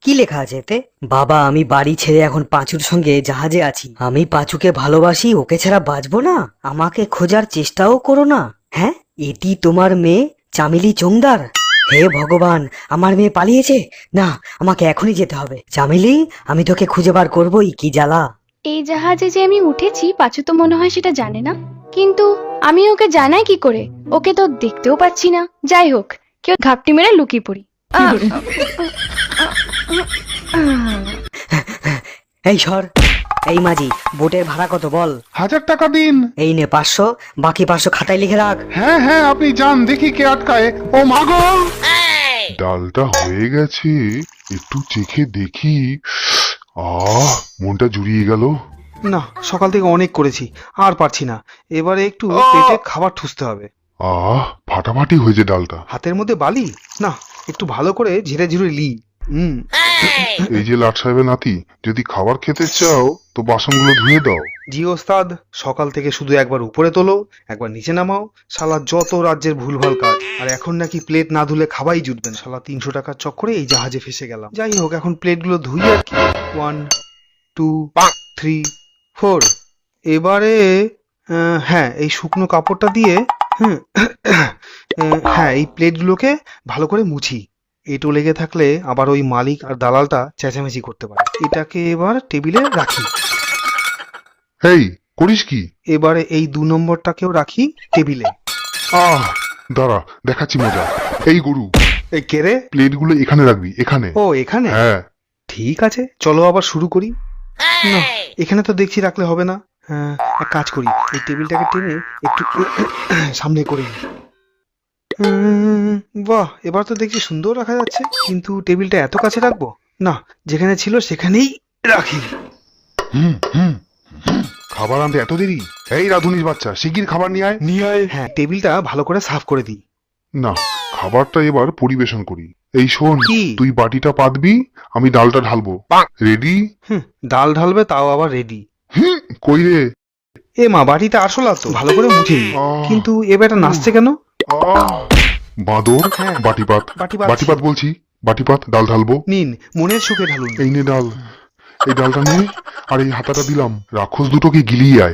কি লেখা আছে এতে? বাবা, আমি বাড়ি ছেড়ে এখন পাঁচুর সঙ্গে জাহাজে আছি। আমি পাঁচুকে ভালোবাসি, ওকে ছাড়া বাঁচবো না। আমাকে খোঁজার চেষ্টাও করো না। হ্যাঁ, এটি তোমার মেয়ে চামেলি চোংদার? হে ভগবান, আমার মেয়ে পালিয়েছে। না, আমাকে এখনই যেতে হবে। চামেলি, আমি তোকে খুঁজে বার করবোই, কি জ্বালা। এই জাহাজে যে আমি উঠেছি পাঁচু তো মনে হয় সেটা জানে না, কিন্তু আমি ওকে জানাই কি করে? ওকে তো দেখতেও পাচ্ছি না। যাই হোক, কেউ ঘাপটি মেরে লুকিয়ে পড়ি। এই সর। এই মাঝি, বোটের ভাড়া কত বল? 1000 টাকা দিন। এই নে 500, বাকি 500 খাতায় লিখে রাখ। হ্যাঁ হ্যাঁ, আপনি যান, দেখি কে আটকায়। ও মাগো! ডালটা হয়ে গেছে, একটু চেখে দেখি। মনটা জুড়িয়ে গেল। না, সকাল থেকে অনেক করেছি, আর পারছি না। এবারে একটু পেটে খাবার ঠুসতে হবে। ফাটাফাটি হয়েছে ডালটা। হাতের মধ্যে বালি, না একটু ভালো করে ঝেড়ে ঝুড়ে লি। এই যে লাট সাহেবের নাতি, যদি খাবার খেতে চাও তো বাসনগুলো ধুয়ে দাও। জি ওস্তাদ, সকাল থেকে শুধু একবার উপরে তোলো, একবার নিচে নামাও। শালা যত রাজ্যের ভুলভাল কাজ, আর এখন নাকি প্লেট না ধুলে খাবাই জুটবে না। শালা 300 টাকার চক্করে এই জাহাজে ফেসে গেলাম। যাই হোক, এখন প্লেটগুলো ধুই আর কি। 1 2 3 4। এবারে হ্যাঁ, এই শুকনো কাপড়টা দিয়ে হ্যাঁ, এই প্লেটগুলোকে ভালো করে মুছি। এঁটো লেগে থাকলে আবার ওই মালিক আর দালালটা চেঁচামেচি করতে পারে। এটাকে এবার টেবিলে রাখি। এই করিস কি? এবারে এই 2 নম্বরটাকেও রাখি টেবিলে। দাঁড়া, দেখাচ্ছি মজা। এই গরু, এই কে রে? প্লেটগুলো এখানে রাখবি, এখানে। ও, এখানে? হ্যাঁ। ঠিক আছে, চলো আবার শুরু করি। না, এখানে তো দেখছি রাখলে হবে না। হ্যাঁ, এক কাজ করি, এই টেবিলটাকে টেনে একটু সামনে করে নিই। বাহ, এবার তো দেখছি সুন্দর রাখা যাচ্ছে। কিন্তু টেবিলটা এত কাছে রাখবো না, যেখানে ছিল সেখানেই রাখি। খাবার আনতে এত দেরি? এই রাধুনির বাচ্চা, শিগগির খাবার নিয়ে আয়। হ্যাঁ, টেবিলটা ভালো করে সাফ করে দিই। না, খাবারটা এবার পরিবেশন করি। এই শোন, কি? তুই বাটিটা পাতবি, আমি ডালটা ঢালবো। রেডি? ডাল ঢালবে তাও আবার রেডি? কই রে? এ মা, বাটিটা আসলা তো, ভালো করে মুছে দিই। কিন্তু এ বেটা নাচছে কেন? বাঁদর, হ্যাঁ, বাটিপাত। বাটি পাচ্ছি। বাটিপাত বলছি, বাটিপাত, ডাল ঢালবো। নিন, মনের সুখে ঢালুন। এই নে ডাল। এই ডালটা নে, আর এই হাতাটা দিলাম। রাক্ষস দুটোকে গিলিয়ে আয়।